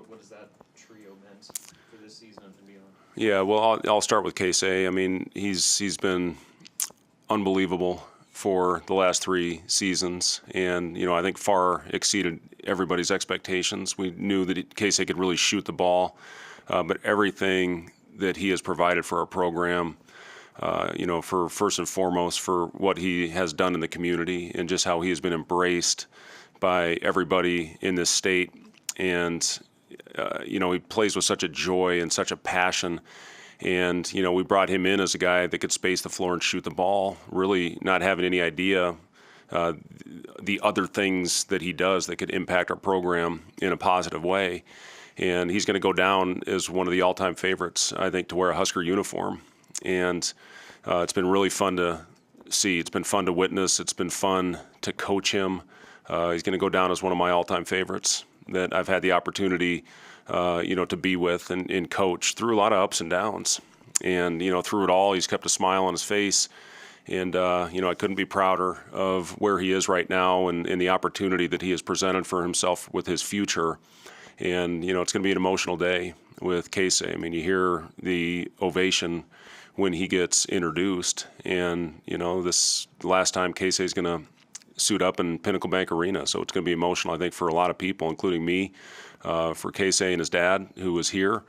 what has that trio meant for this season and beyond? Yeah, well, I'll start with Casey. I mean, he's been unbelievable for the last 3 seasons, and I think far exceeded everybody's expectations. We knew that Casey could really shoot the ball, but everything that he has provided for our program, for first and foremost for what he has done in the community and just how he has been embraced by everybody in this state, and he plays with such a joy and such a passion. And, we brought him in as a guy that could space the floor and shoot the ball, really not having any idea the other things that he does that could impact our program in a positive way. And he's going to go down as one of the all-time favorites, I think, to wear a Husker uniform. And it's been really fun to see. It's been fun to witness. It's been fun to coach him. He's going to go down as one of my all-time favorites that I've had the opportunity to be with and coach through a lot of ups and downs. And, through it all, he's kept a smile on his face. And, I couldn't be prouder of where he is right now and the opportunity that he has presented for himself with his future. And, it's going to be an emotional day with Casey. I mean, you hear the ovation when he gets introduced. And, this last time Casey's going to suit up in Pinnacle Bank Arena. So it's going to be emotional, I think, for a lot of people, including me, for Casey and his dad, who was here.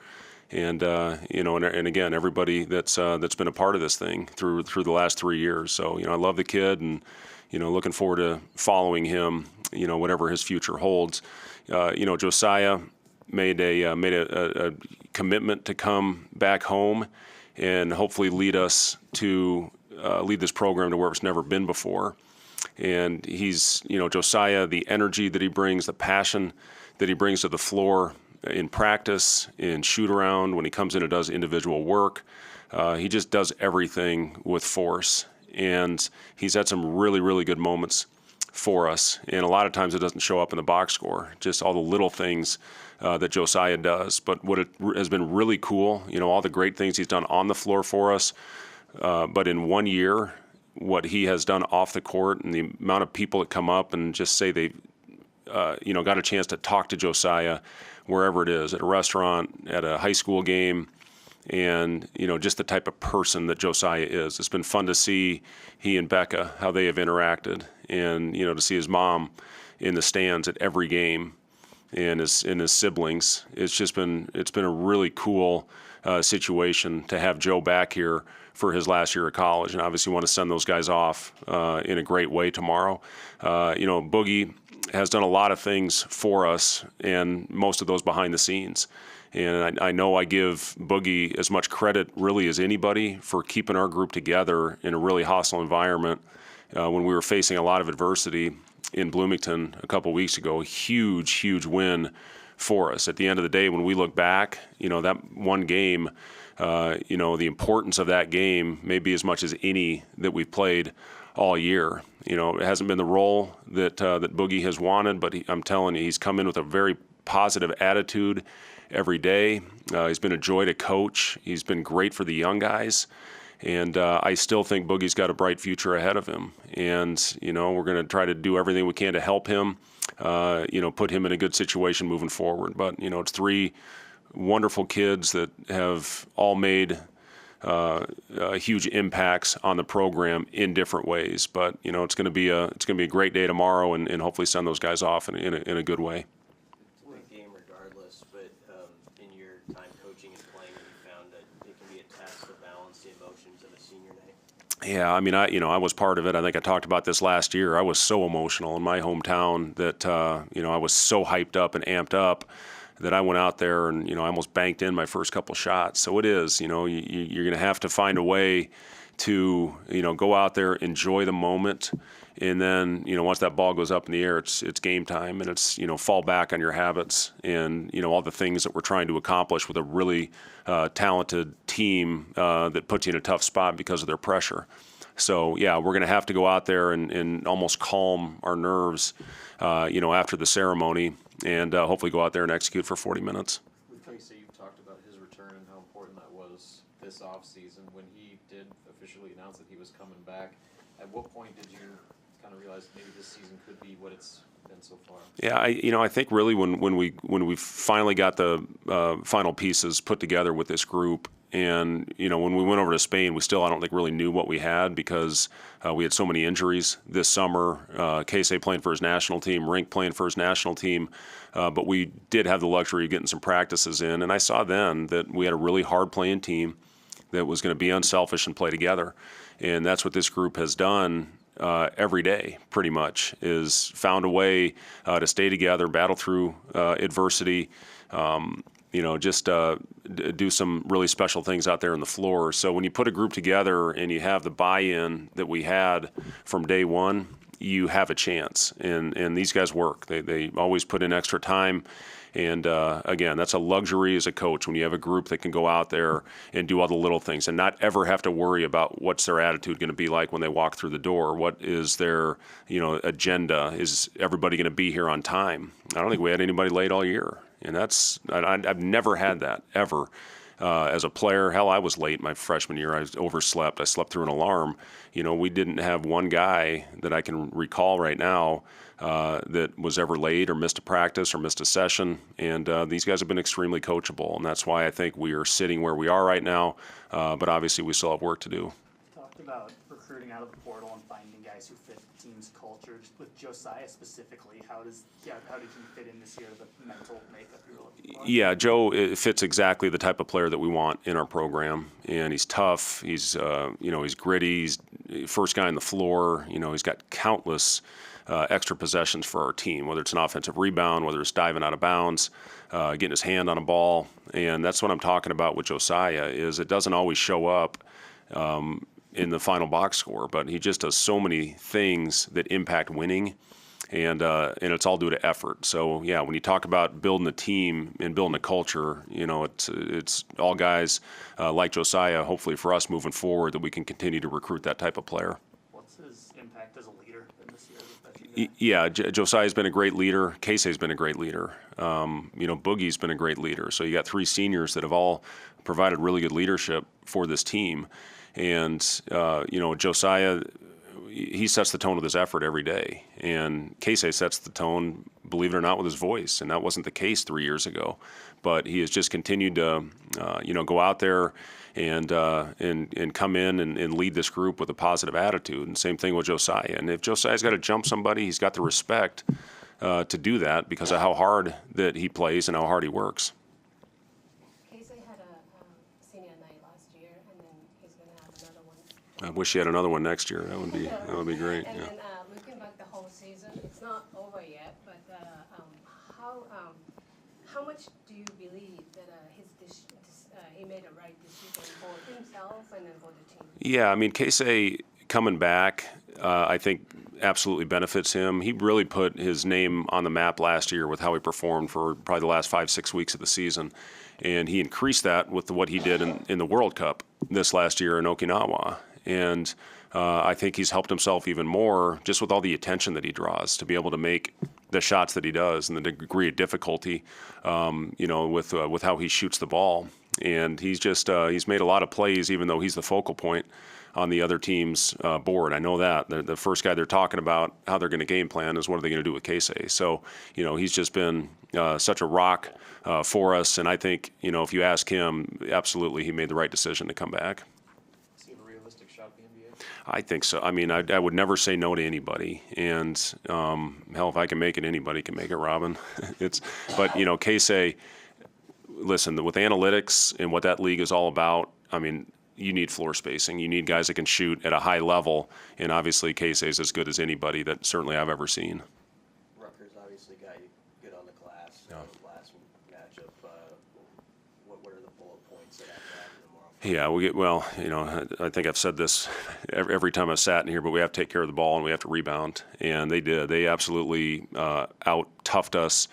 And, and again, everybody that's been a part of this thing through the last 3 years. So, I love the kid and, looking forward to following him, whatever his future holds. Josiah made a commitment to come back home and hopefully lead us to lead this program to where it's never been before. And he's, Josiah, the energy that he brings, the passion that he brings to the floor in practice, in shoot around, when he comes in and does individual work, he just does everything with force. And he's had some really, really good moments for us. And a lot of times it doesn't show up in the box score, just all the little things that Josiah does. But what it has been really cool, all the great things he's done on the floor for us. But in 1 year, what he has done off the court and the amount of people that come up and just say they, got a chance to talk to Josiah wherever it is, at a restaurant, at a high school game, and, just the type of person that Josiah is. It's been fun to see he and Becca, how they have interacted, and, to see his mom in the stands at every game and his siblings. It's been a really cool situation to have Joe back here for his last year of college, and obviously want to send those guys off in a great way tomorrow. Boogie has done a lot of things for us, and most of those behind the scenes. And I know I give Boogie as much credit really as anybody for keeping our group together in a really hostile environment when we were facing a lot of adversity in Bloomington a couple weeks ago. Huge, huge win for us. At the end of the day, when we look back, that one game, the importance of that game may be as much as any that we've played all year. It hasn't been the role that Boogie has wanted, but I'm telling you, he's come in with a very positive attitude every day. He's been a joy to coach. He's been great for the young guys. And I still think Boogie's got a bright future ahead of him. And, we're going to try to do everything we can to help him, put him in a good situation moving forward. But, it's 3 wonderful kids that have all made huge impacts on the program in different ways. But, it's going to be a great day tomorrow, and hopefully send those guys off in a good way. It's a big game regardless, but in your time coaching and playing, have you found that it can be a task to balance the emotions of a senior night? Yeah, I mean, I was part of it. I think I talked about this last year. I was so emotional in my hometown that, I was so hyped up and amped up that I went out there and, I almost banked in my first couple shots. So it is, you're going to have to find a way to, go out there, enjoy the moment. And then, once that ball goes up in the air, it's game time, and it's, fall back on your habits and, all the things that we're trying to accomplish with a really talented team that puts you in a tough spot because of their pressure. So, yeah, we're going to have to go out there and almost calm our nerves, after the ceremony, and hopefully go out there and execute for 40 minutes. With Casey, you've talked about his return and how important that was this offseason. When he did officially announce that he was coming back, at what point did you kind of realize maybe this season could be what it's been so far? Yeah, I think really when we finally got the final pieces put together with this group, and when we went over to Spain, we still I don't think really knew what we had because we had so many injuries this summer. Casey playing for his national team, Rink playing for his national team, but we did have the luxury of getting some practices in, and I saw then that we had a really hard playing team that was going to be unselfish and play together, and that's what this group has done. Every day, pretty much, is found a way to stay together, battle through adversity, just do some really special things out there on the floor. So when you put a group together and you have the buy-in that we had from day one, you have a chance. And these guys work. They always put in extra time. And again, that's a luxury as a coach when you have a group that can go out there and do all the little things and not ever have to worry about what's their attitude going to be like when they walk through the door. What is their agenda? Is everybody going to be here on time? I don't think we had anybody late all year, and I've never had that ever. As a player, hell, I was late my freshman year. I overslept. I slept through an alarm. We didn't have one guy that I can recall right now that was ever late or missed a practice or missed a session. And these guys have been extremely coachable, and that's why I think we are sitting where we are right now. But obviously, we still have work to do. You talked about recruiting out of the portal and finding guys who fit the team's culture. Just with Josiah specifically, how did he fit in this year to the mental makeup you're looking for? Yeah, Joe fits exactly the type of player that we want in our program, and he's tough. He's he's gritty. He's first guy on the floor. He's got countless extra possessions for our team, whether it's an offensive rebound, whether it's diving out of bounds, getting his hand on a ball, and that's what I'm talking about with Josiah. Is it doesn't always show up in the final box score, but he just does so many things that impact winning. And it's all due to effort. So yeah, when you talk about building a team and building a culture, it's all guys like Josiah. Hopefully for us moving forward, that we can continue to recruit that type of player. What's his impact as a leader in this year? Yeah, Josiah's been a great leader. Casey's been a great leader. Boogie's been a great leader. So you got three seniors that have all provided really good leadership for this team, and Josiah. He sets the tone with his effort every day, and Casey sets the tone, believe it or not, with his voice, and that wasn't the case 3 years ago. But he has just continued to, go out there and come in and lead this group with a positive attitude. And same thing with Josiah. And if Josiah's got to jump somebody, he's got the respect to do that because of how hard that he plays and how hard he works. I wish he had another one next year. That would be great. And Yeah. then looking back the whole season, it's not over yet. But how much do you believe that he made a right decision for himself and then for the team? Yeah, I mean, Casey coming back, I think absolutely benefits him. He really put his name on the map last year with how he performed for probably the last 5-6 weeks of the season. And he increased that with what he did in the World Cup this last year in Okinawa. And I think he's helped himself even more just with all the attention that he draws to be able to make the shots that he does and the degree of difficulty, with how he shoots the ball. And he's made a lot of plays, even though he's the focal point on the other team's board. I know that. The first guy they're talking about how they're going to game plan is what are they going to do with Casey. So, he's just been such a rock for us. And I think, if you ask him, absolutely he made the right decision to come back. Is he a realistic shot at the NBA? I think so. I mean, I would never say no to anybody. And hell, if I can make it, anybody can make it, Robin. But Casey, listen, with analytics and what that league is all about, I mean, you need floor spacing. You need guys that can shoot at a high level, and obviously Casey's as good as anybody that certainly I've ever seen. Rutgers obviously got you good on the glass. Yeah. Last matchup. What are the bullet points that have to happen tomorrow? Yeah, I think I've said this every time I've sat in here, but we have to take care of the ball and we have to rebound, and they did. They absolutely out-toughed us,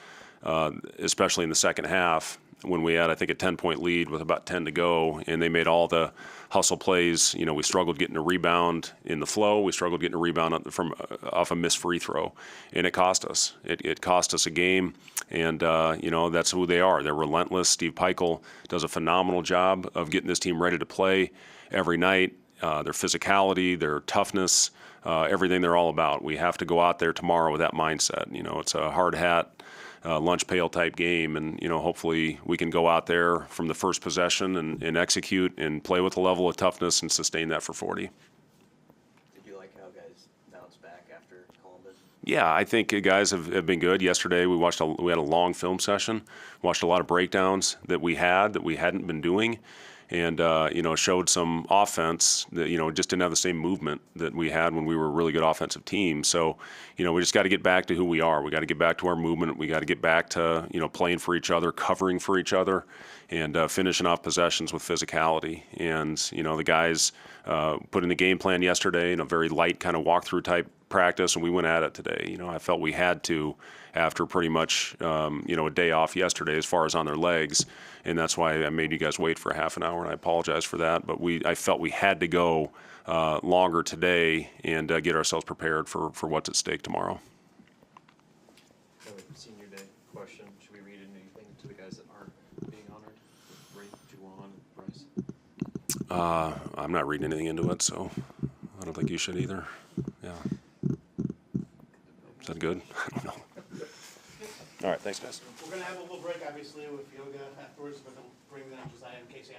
especially in the second half, when we had, I think, a 10-point lead with about 10 to go, and they made all the hustle plays. We struggled getting a rebound in the flow. We struggled getting a rebound off a missed free throw, and it cost us. It cost us a game, and that's who they are. They're relentless. Steve Peichel does a phenomenal job of getting this team ready to play every night. Their physicality, their toughness, everything they're all about. We have to go out there tomorrow with that mindset. It's a hard hat, lunch pail type game, and hopefully we can go out there from the first possession and execute and play with a level of toughness and sustain that for 40. Did you like how guys bounced back after Columbus? Yeah, I think guys have been good. Yesterday we had a long film session, watched a lot of breakdowns that we hadn't been doing, and showed some offense that just didn't have the same movement that we had when we were a really good offensive team. So we just got to get back to who we are. We got to get back to our movement. We got to get back to playing for each other, covering for each other, and finishing off possessions with physicality. And the guys put in the game plan yesterday in a very light kind of walkthrough type practice, and we went at it today. I felt we had to after pretty much a day off yesterday as far as on their legs, and that's why I made you guys wait for a half an hour, and I apologize for that. But I felt we had to go longer today and get ourselves prepared for what's at stake tomorrow. Senior day question: should we read anything to the guys that aren't being honored? Ray, Juwan, Bryce. I'm not reading anything into it, so I don't think you should either. Yeah. Is that good? I don't know. All right, thanks, guys. We're going to have a little break, obviously, with yoga afterwards, but then bring the next item, Casey.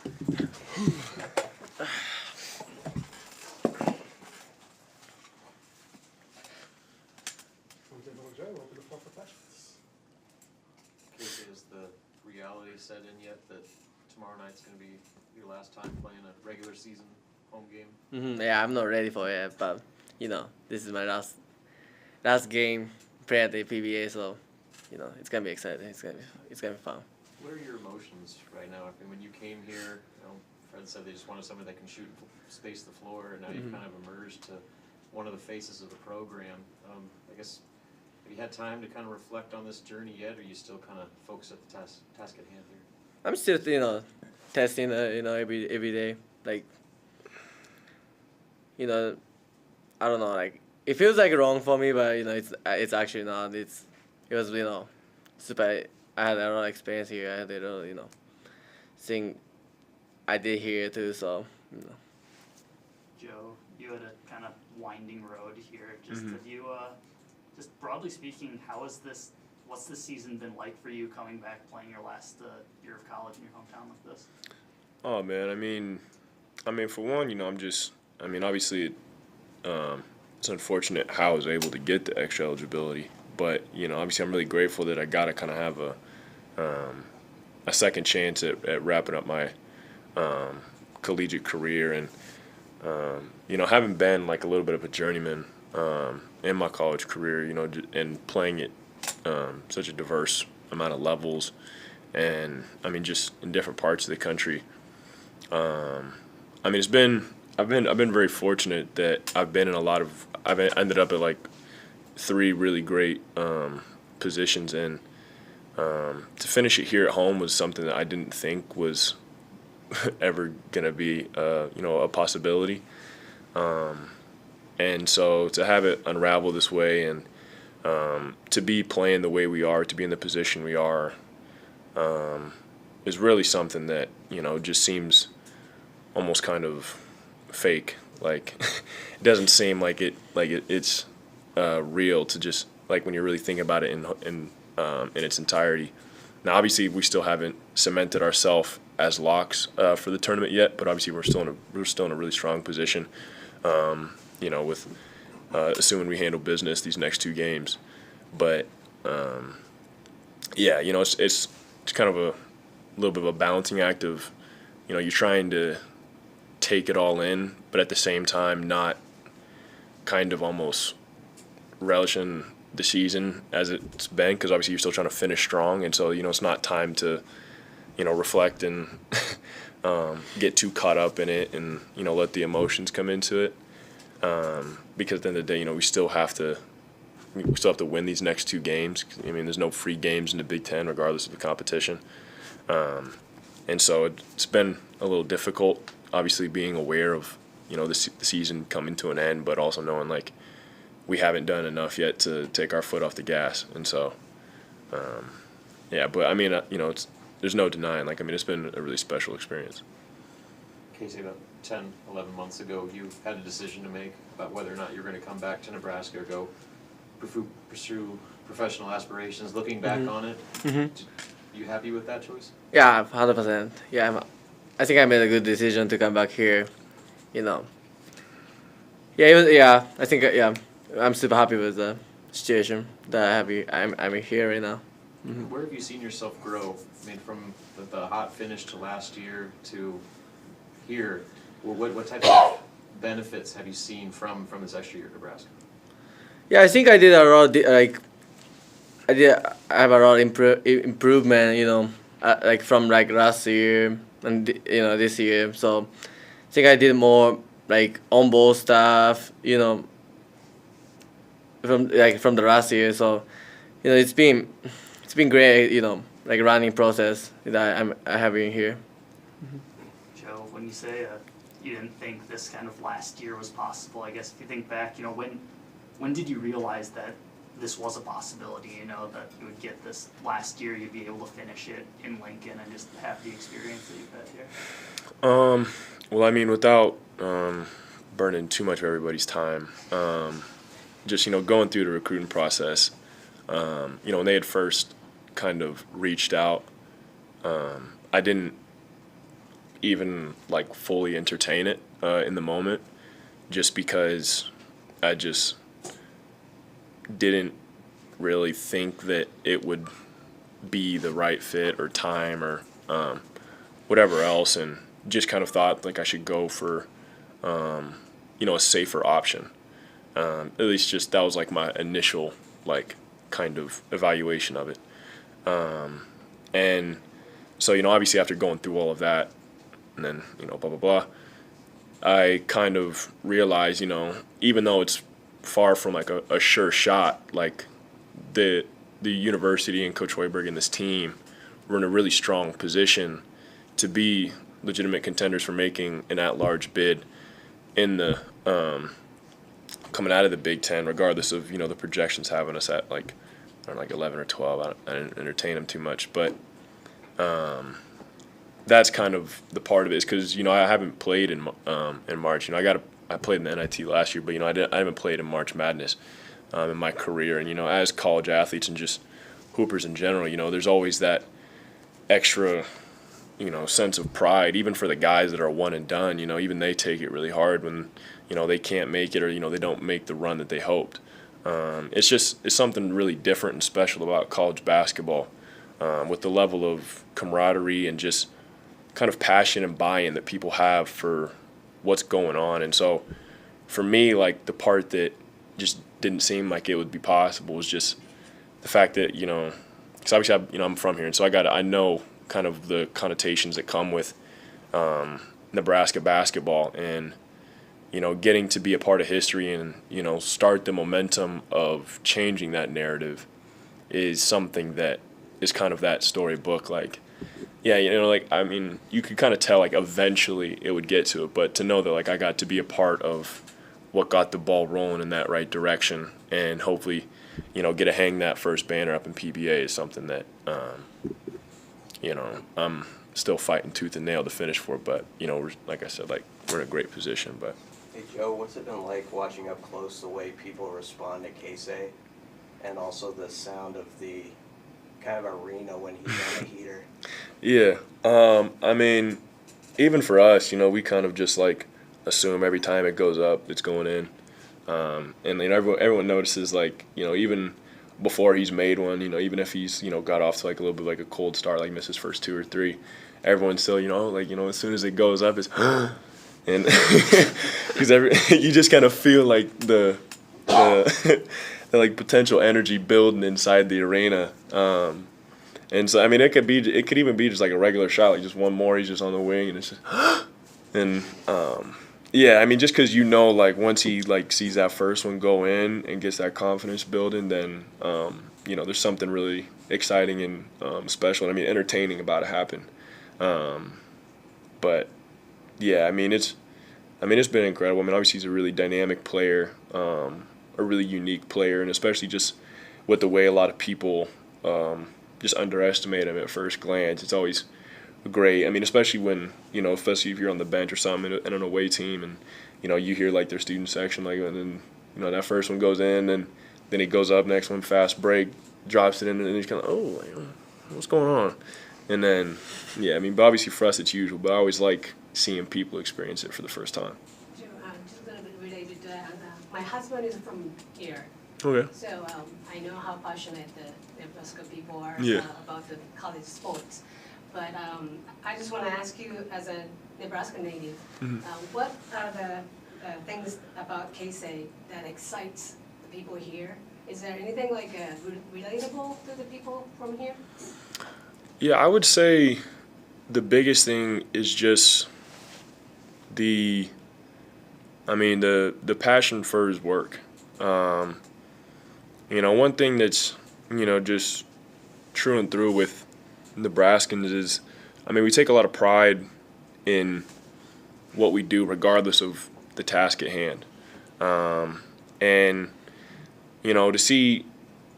Open the floor for questions. Casey, has the reality set in yet that tomorrow night's going to be your last time playing a regular season home game? Yeah, I'm not ready for it, but this is my last game playing at the PBA, so it's gonna be exciting. It's gonna be fun. What are your emotions right now? I mean, when you came here, Fred said they just wanted somebody that can shoot and space the floor, and now you've kind of emerged to one of the faces of the program. I guess, have you had time to kind of reflect on this journey yet, or are you still kind of focused at the task at hand here? I'm still testing every day, like I don't know, like it feels like wrong for me, but it's actually not. It was super. I had a lot of experience here. I had a lot thing I did here too. So Joe, you had a kind of winding road here. Just have you, just broadly speaking, what's this season been like for you coming back playing your last year of college in your hometown like this? Oh man, I mean, for one, obviously, it's unfortunate how I was able to get the extra eligibility, but obviously, I'm really grateful that I got to kind of have a second chance at wrapping up my collegiate career, and having been like a little bit of a journeyman in my college career, and playing it such a diverse amount of levels, and just in different parts of the country. I've been very fortunate that I've ended up at like 3 really great positions, and to finish it here at home was something that I didn't think was ever gonna be a possibility. And so to have it unravel this way, and to be playing the way we are, to be in the position we are, is really something that just seems almost kind of fake. Like it doesn't seem like it's real to just like when you're really thinking about it in its entirety. Now, obviously, we still haven't cemented ourselves as locks for the tournament yet, but obviously we're still in a really strong position. With assuming we handle business these next 2 games, but it's kind of a little bit of a balancing act of you're trying to take it all in, but at the same time not kind of almost relishing the season as it's been, because obviously you're still trying to finish strong, and so it's not time to reflect and get too caught up in it and let the emotions come into it, because at the end of the day we still have to win these next 2 games. There's no free games in the Big Ten regardless of the competition, and so it's been a little difficult, obviously being aware of the season coming to an end, but also knowing like we haven't done enough yet to take our foot off the gas. And so but there's no denying, it's been a really special experience. Casey, about 10, 11 months ago, you had a decision to make about whether or not you're going to come back to Nebraska or go pursue professional aspirations. Looking back on it, you happy with that choice? yeah, 100%. Yeah, I think I made a good decision to come back here. I think I'm super happy with the situation that I'm here right now. Where have you seen yourself grow? From the hot finish to last year to here, what type of benefits have you seen from this extra year at Nebraska? Yeah, I think I did a lot. I have a lot of improvement. From last year and this year. So I think I did more on ball stuff. From the last year. So it's been great. Running process that I have in here. Joe, when you say you didn't think this kind of last year was possible, I guess if you think back, when did you realize that this was a possibility, that you would get this last year, you'd be able to finish it in Lincoln and just have the experience that you've had here? Well, without burning too much of everybody's time, just, going through the recruiting process, when they had first kind of reached out, I didn't even like fully entertain it in the moment, just because I just didn't really think that it would be the right fit or time or whatever else, and just kind of thought like I should go for a safer option. At least just that was like my initial like kind of evaluation of it. And so, obviously after going through all of that and then, blah, blah, blah, I kind of realized, even though it's far from like a sure shot, like the university and Coach Hoiberg and this team were in a really strong position to be legitimate contenders for making an at-large bid in the coming out of the Big Ten, regardless of the projections having us at like 11 or 12. I didn't entertain them too much, but that's kind of the part of it, is because I haven't played in March. I played in the NIT last year, but I haven't played in March Madness in my career. And as college athletes and just hoopers in general, there's always that extra sense of pride, even for the guys that are one and done. Even they take it really hard when they can't make it, or they don't make the run that they hoped. It's something really different and special about college basketball, with the level of camaraderie and just kind of passion and buy-in that people have for what's going on. And so for me, like, the part that just didn't seem like it would be possible was just the fact that, because obviously I'm from here, and so I know kind of the connotations that come with Nebraska basketball, and getting to be a part of history and start the momentum of changing that narrative is something that is kind of that storybook. Like, yeah, you could kind of tell like eventually it would get to it, but to know that like I got to be a part of what got the ball rolling in that right direction, and hopefully get to hang that first banner up in PBA is something that I'm still fighting tooth and nail to finish for. But like I said, like, we're in a great position. But Hey Joe, what's it been like watching up close the way people respond to Casey, and also the sound of the kind of arena when he's on the heater? yeah, I mean, even for us, we kind of just like assume every time it goes up, it's going in, and everyone notices, like, even before he's made one, even if he's got off to like a little bit like a cold start, like missed his first 2 or 3, everyone's still as soon as it goes up, it's and because you just kind of feel like the like potential energy building inside the arena, and so I mean it could even be just like a regular shot, like just one more, he's just on the wing, and it's just and yeah, I mean, just because like once he like sees that first one go in and gets that confidence building, then there's something really exciting and special, and I mean entertaining about it happen. But yeah, I mean it's been incredible. I mean, obviously he's a really dynamic player, a really unique player, and especially just with the way a lot of people just underestimate him at first glance. It's always great. I mean, especially when especially if you're on the bench or something in an away team, and you hear like their student section, like, and then that first one goes in, and then he goes up, next one fast break, drops it in, and then he's kind of, oh, what's going on? And then yeah, I mean, but obviously for us it's usual, but I always like seeing people experience it for the first time. Just a little bit related to that. My husband is from here. Okay. So I know how passionate the Nebraska people are Yeah. About the college sports. But I just want to ask you, as a Nebraska native, what are the things about Casey that excites the people here? Is there anything like relatable to the people from here? Yeah, I would say the biggest thing is just the passion for his work. One thing that's just true and through with Nebraskans is, I mean, we take a lot of pride in what we do regardless of the task at hand. And to see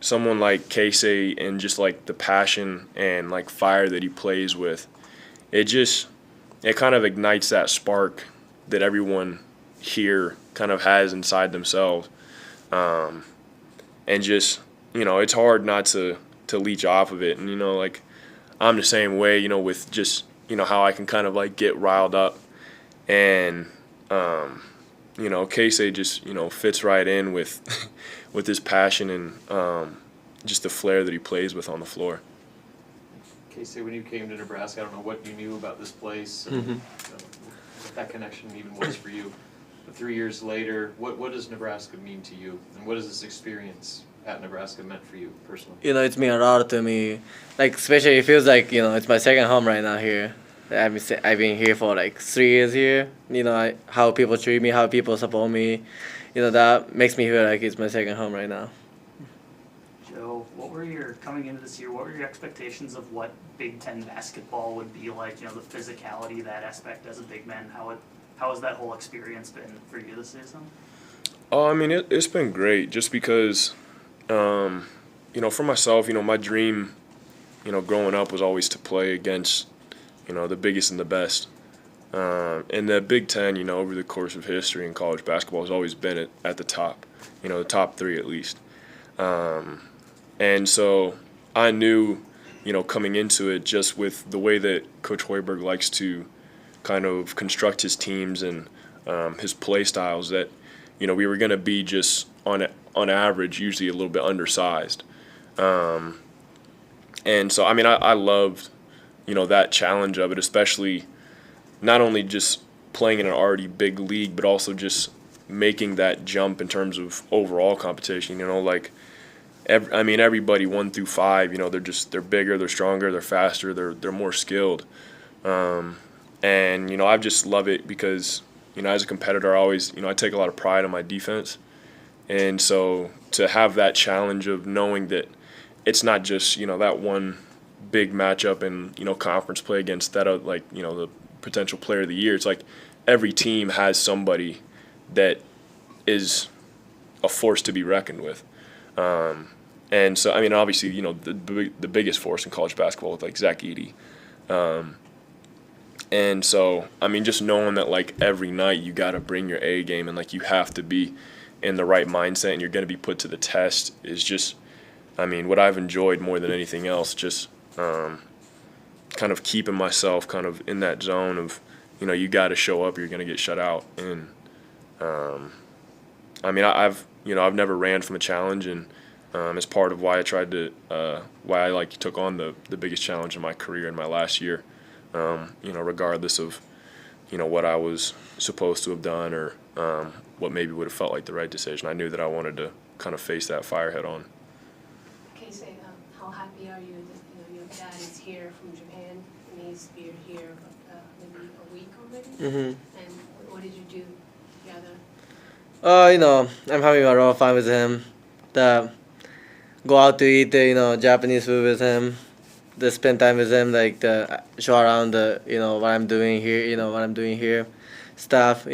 someone like Casey and just like the passion and like fire that he plays with, it kind of ignites that spark that everyone here kind of has inside themselves. And just, it's hard not to leech off of it. And, like, I'm the same way, with just how I can kind of like get riled up, and Casey just fits right in with with his passion and just the flair that he plays with on the floor. Casey, when you came to Nebraska, I don't know what you knew about this place and what that connection even was for you. But 3 years later, what does Nebraska mean to you, and what has this experience at Nebraska meant for you personally? It's mean a lot to me. Like, especially it feels like, it's my second home right now here. I've been here for like 3 years here. How people treat me, how people support me, that makes me feel like it's my second home right now. Joe, coming into this year, what were your expectations of what Big Ten basketball would be like? The physicality, that aspect as a big man. How has that whole experience been for you this season? Oh, I mean, it's been great just because, for myself, my dream, growing up was always to play against, the biggest and the best. And the Big Ten, over the course of history in college basketball has always been at the top, the top three at least. And so I knew, coming into it, just with the way that Coach Hoiberg likes to kind of construct his teams and his play styles, that, we were going to be just on average usually a little bit undersized. And so, I mean, I loved, that challenge of it, especially not only just playing in an already big league, but also just making that jump in terms of overall competition. Everybody 1 through 5, they're bigger, they're stronger, they're faster, they're more skilled. And I just love it because, as a competitor, I always, I take a lot of pride in my defense. And so to have that challenge of knowing that it's not just, that one big matchup in, conference play against that, the potential player of the year. It's like every team has somebody that is a force to be reckoned with. And so, obviously, the biggest force in college basketball is like Zach Edey. And so, just knowing that, every night you got to bring your A game and, you have to be in the right mindset and you're going to be put to the test is just, what I've enjoyed more than anything else, just kind of keeping myself kind of in that zone of, you got to show up, you're going to get shut out. And, I've never ran from a challenge, and it's part of why I tried to, why I took on the biggest challenge in my career in my last year. Regardless of, what I was supposed to have done or what maybe would have felt like the right decision. I knew that I wanted to kind of face that fire head on. Casey, how happy are you that your dad is here from Japan and he's been here maybe a week already? Mm-hmm. And what did you do together? I'm having a lot of fun with him. Go out to eat, Japanese food with him. Spend time with him, show around what I'm doing here, stuff.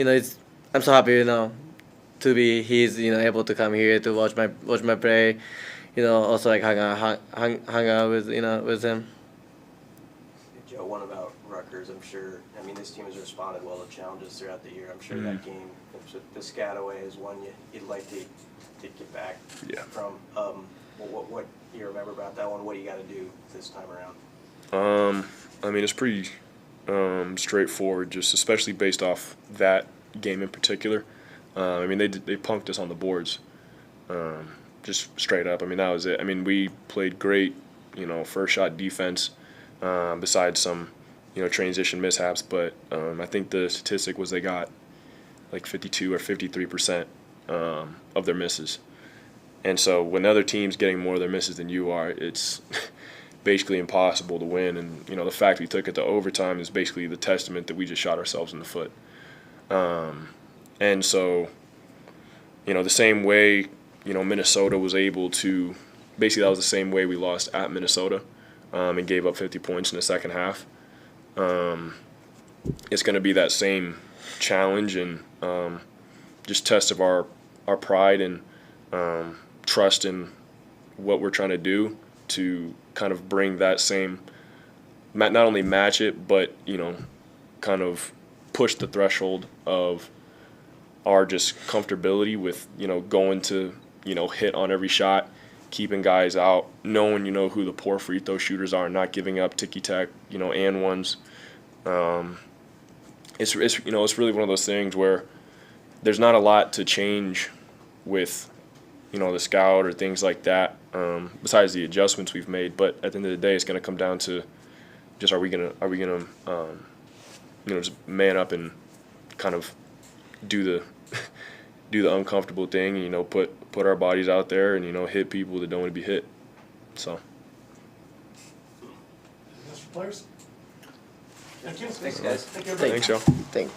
I'm so happy, to be he's able to come here to watch my play, also hang out with him. Joe, one about Rutgers, I'm sure. This team has responded well to challenges throughout the year. I'm sure that game, Piscataway, is one you'd like to get back from. What you remember about that one? What do you got to do this time around? It's pretty straightforward, just especially based off that game in particular. They punked us on the boards, just straight up. That was it. We played great, first shot defense, besides some, transition mishaps. But I think the statistic was they got 52 or 53% of their misses. And so when the other team's getting more of their misses than you are, it's basically impossible to win. And, the fact we took it to overtime is basically the testament that we just shot ourselves in the foot. And so, the same way, Minnesota was able to – basically that was the same way we lost at Minnesota and gave up 50 points in the second half. It's going to be that same challenge and just test of our pride and trust in what we're trying to do to kind of bring that same, not only match it, but, kind of push the threshold of our just comfortability with, going to, hit on every shot, keeping guys out, knowing, who the poor free throw shooters are, not giving up ticky-tack, and ones, It's it's really one of those things where there's not a lot to change with the scout or things like that, besides the adjustments we've made. But at the end of the day, it's going to come down to just are we gonna just man up and kind of do the uncomfortable thing and put our bodies out there and hit people that don't want to be hit. So. That's for players. Yeah, Kim, Thanks, guys. Thank you, everybody. Thanks, y'all. Thank